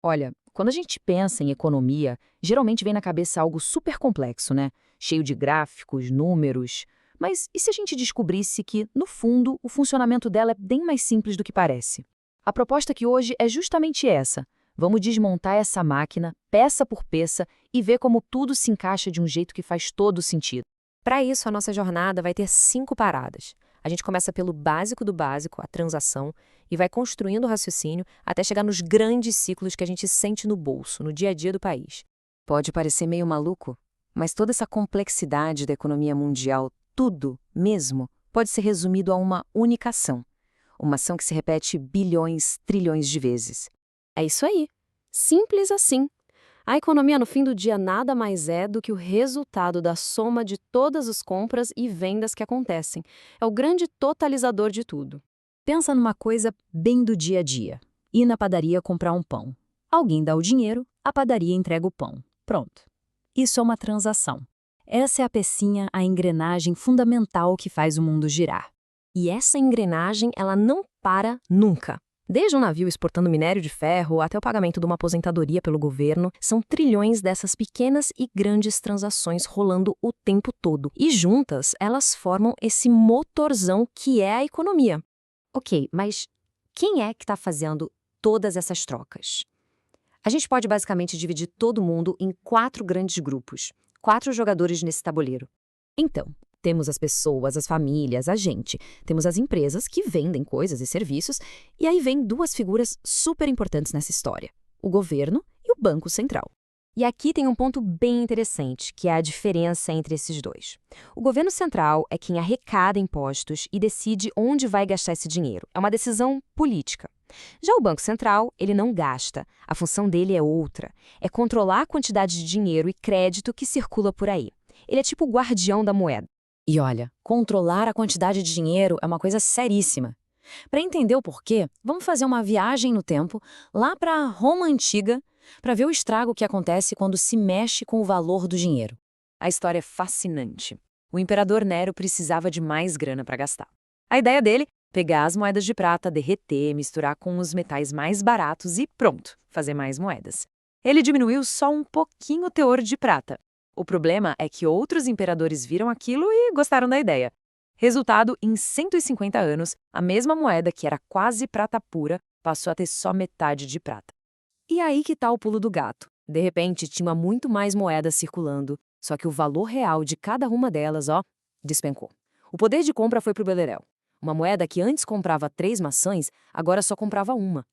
Olha, quando a gente pensa em economia, geralmente vem na cabeça algo super complexo, né? Cheio de gráficos, números. Mas e se a gente descobrisse que, no fundo, o funcionamento dela é bem mais simples do que parece? A proposta aqui hoje é justamente essa. Vamos desmontar essa máquina, peça por peça, e ver como tudo se encaixa de um jeito que faz todo sentido. Para isso, a nossa jornada vai ter 5 paradas. A gente começa pelo básico do básico, a transação, e vai construindo o raciocínio até chegar nos grandes ciclos que a gente sente no bolso, no dia a dia do país. Pode parecer meio maluco, mas toda essa complexidade da economia mundial, tudo mesmo, pode ser resumido a uma única ação. Uma ação que se repete bilhões, trilhões de vezes. É isso aí. Simples assim. A economia, no fim do dia, nada mais é do que o resultado da soma de todas as compras e vendas que acontecem. É o grande totalizador de tudo. Pensa numa coisa bem do dia a dia. Ir na padaria comprar um pão. Alguém dá o dinheiro, a padaria entrega o pão. Pronto. Isso é uma transação. Essa é a pecinha, a engrenagem fundamental que faz o mundo girar. E essa engrenagem, ela não para nunca. Desde um navio exportando minério de ferro até o pagamento de uma aposentadoria pelo governo, são trilhões dessas pequenas e grandes transações rolando o tempo todo. E juntas, elas formam esse motorzão que é a economia. Ok, mas quem é que está fazendo todas essas trocas? A gente pode basicamente dividir todo mundo em 4 grandes grupos. 4 jogadores nesse tabuleiro. Então, temos as pessoas, as famílias, a gente. Temos as empresas que vendem coisas e serviços. E aí vem 2 figuras super importantes nessa história: o governo e o Banco Central. E aqui tem um ponto bem interessante, que é a diferença entre esses dois. O governo central é quem arrecada impostos e decide onde vai gastar esse dinheiro. É uma decisão política. Já o Banco Central, ele não gasta. A função dele é outra. É controlar a quantidade de dinheiro e crédito que circula por aí. Ele é tipo o guardião da moeda. E olha, controlar a quantidade de dinheiro é uma coisa seríssima. Para entender o porquê, vamos fazer uma viagem no tempo, lá para Roma Antiga, para ver o estrago que acontece quando se mexe com o valor do dinheiro. A história é fascinante. O imperador Nero precisava de mais grana para gastar. A ideia dele, pegar as moedas de prata, derreter, misturar com os metais mais baratos e pronto, fazer mais moedas. Ele diminuiu só um pouquinho o teor de prata. O problema é que outros imperadores viram aquilo e gostaram da ideia. Resultado, em 150 anos, a mesma moeda, que era quase prata pura, passou a ter só metade de prata. E aí que tá o pulo do gato. De repente, tinha muito mais moedas circulando, só que o valor real de cada uma delas, despencou. O poder de compra foi pro beleléu. Uma moeda que antes comprava 3 maçãs, agora só comprava uma.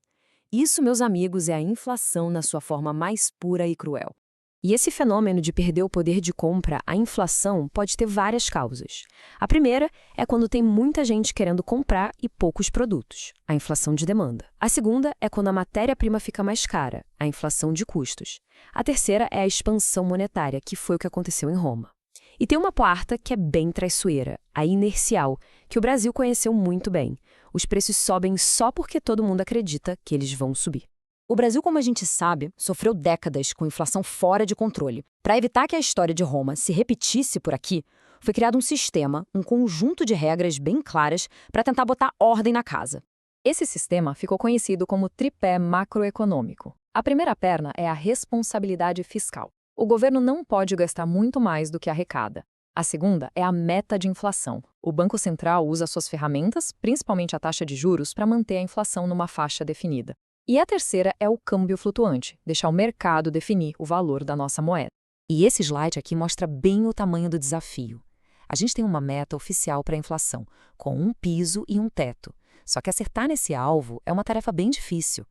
Isso, meus amigos, é a inflação na sua forma mais pura e cruel. E esse fenômeno de perder o poder de compra, a inflação, pode ter várias causas. A primeira é quando tem muita gente querendo comprar e poucos produtos, a inflação de demanda. A segunda é quando a matéria-prima fica mais cara, a inflação de custos. A terceira é a expansão monetária, que foi o que aconteceu em Roma. E tem uma quarta que é bem traiçoeira, a inercial, que o Brasil conheceu muito bem. Os preços sobem só porque todo mundo acredita que eles vão subir. O Brasil, como a gente sabe, sofreu décadas com inflação fora de controle. Para evitar que a história de Roma se repetisse por aqui, foi criado um sistema, um conjunto de regras bem claras para tentar botar ordem na casa. Esse sistema ficou conhecido como tripé macroeconômico. A primeira perna é a responsabilidade fiscal. O governo não pode gastar muito mais do que arrecada. A segunda é a meta de inflação. O Banco Central usa suas ferramentas, principalmente a taxa de juros, para manter a inflação numa faixa definida. E a terceira é o câmbio flutuante, deixar o mercado definir o valor da nossa moeda. E esse slide aqui mostra bem o tamanho do desafio. A gente tem uma meta oficial para a inflação, com um piso e um teto. Só que acertar nesse alvo é uma tarefa bem difícil.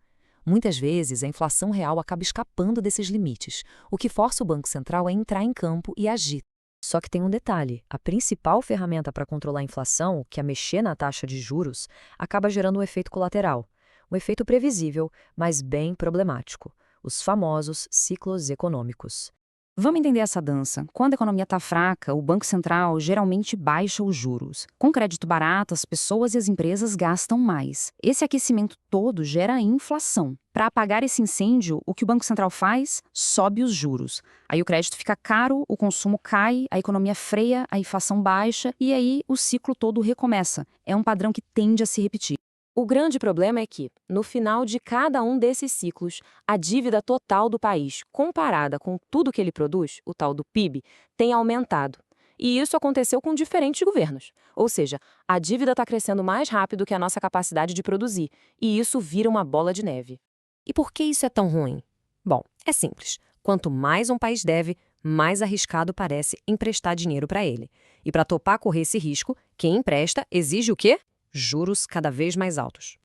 Muitas vezes, a inflação real acaba escapando desses limites, o que força o Banco Central a entrar em campo e agir. Só que tem um detalhe: a principal ferramenta para controlar a inflação, que é mexer na taxa de juros, acaba gerando um efeito colateral. Um efeito previsível, mas bem problemático: os famosos ciclos econômicos. Vamos entender essa dança. Quando a economia está fraca, o Banco Central geralmente baixa os juros. Com crédito barato, as pessoas e as empresas gastam mais. Esse aquecimento todo gera inflação. Para apagar esse incêndio, o que o Banco Central faz? Sobe os juros. Aí o crédito fica caro, o consumo cai, a economia freia, a inflação baixa e aí o ciclo todo recomeça. É um padrão que tende a se repetir. O grande problema é que, no final de cada um desses ciclos, a dívida total do país, comparada com tudo que ele produz, o tal do PIB, tem aumentado. E isso aconteceu com diferentes governos. Ou seja, a dívida está crescendo mais rápido que a nossa capacidade de produzir, e isso vira uma bola de neve. E por que isso é tão ruim? Bom, é simples. Quanto mais um país deve, mais arriscado parece emprestar dinheiro para ele. E para topar correr esse risco, quem empresta exige o quê? Juros cada vez mais altos.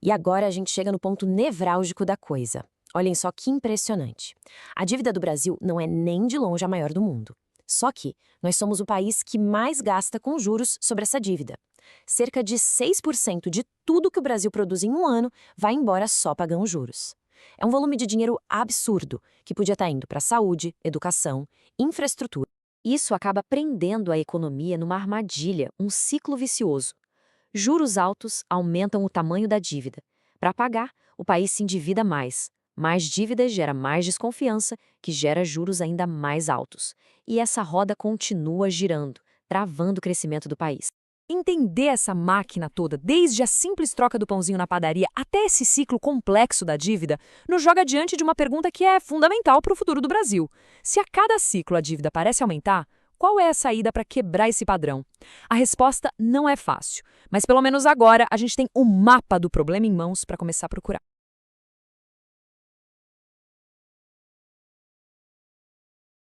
E agora a gente chega no ponto nevrálgico da coisa. Olhem só que impressionante. A dívida do Brasil não é nem de longe a maior do mundo. Só que nós somos o país que mais gasta com juros sobre essa dívida. Cerca de 6% de tudo que o Brasil produz em um ano vai embora só pagando juros. É um volume de dinheiro absurdo, que podia estar indo para saúde, educação, infraestrutura. Isso acaba prendendo a economia numa armadilha, um ciclo vicioso. Juros altos aumentam o tamanho da dívida. Para pagar, o país se endivida mais. Mais dívida gera mais desconfiança, que gera juros ainda mais altos. E essa roda continua girando, travando o crescimento do país. Entender essa máquina toda, desde a simples troca do pãozinho na padaria até esse ciclo complexo da dívida, nos joga diante de uma pergunta que é fundamental para o futuro do Brasil. Se a cada ciclo a dívida parece aumentar, qual é a saída para quebrar esse padrão? A resposta não é fácil, mas pelo menos agora a gente tem um mapa do problema em mãos para começar a procurar.